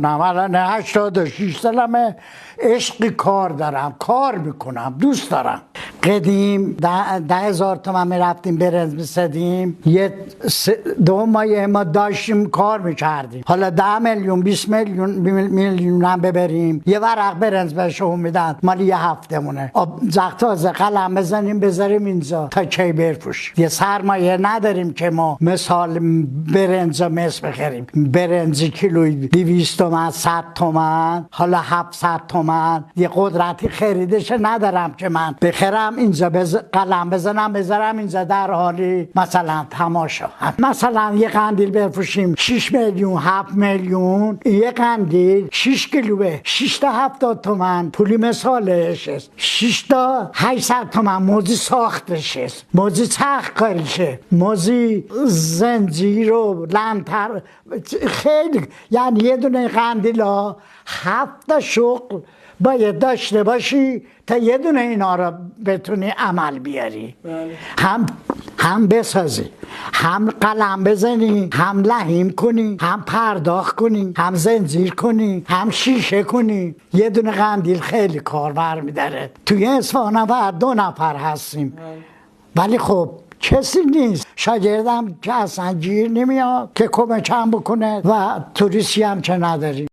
الان 86 سالمه. عشق کار دارم، کار میکنم، دوست دارم. قدیم 10,000 تومن میرفتیم برنج میسدیم، دو ماه ما داشتیم کار میکردیم. حالا 10 میلیون 20 میلیون هم ببریم، یه ورق برنج بهش میدن مالی یه هفته مونه. تازه قلم بزنیم بذاریم اینجا تا کی بفروشیم. یه سرمایه نداریم که ما مثال برنج مثل بخریم. برنج کیلوی 200 تومن 100 تومن، حالا 700 تومن. یه قدرتی خریدش ندارم که من بخرم اینجا قلم بزنم بذارم اینجا در حالی مثلا تماشا. مثلا یه قندیل بفروشیم 6 میلیون 7 میلیون، یه قندیل 6 کیلوه 6 تا 70 تومن پولی مثالش است. 6 تا 800 تومن موزی ساختش است، موزی چرخ کاریشه، موزی زنجیر و لنتر، خیلی. یعنی یه دونه قندیل ها 7 تا شغل باید داشته باشی تا یه دونه اینا رو بتونی عمل بیاری. هم بسازی، هم قلم بزنی، هم لحیم کنی، هم پرداخت کنی، هم زنجیر کنی، هم شیشه کنی. یه دونه قندیل خیلی کار برمیداره. توی اصفهان فقط 2 نفر هستیم، ولی خب کسی نیست. شاگردم که اصلا گیر نمیاد که کمکم بکنه و توریستی هم که نداریم.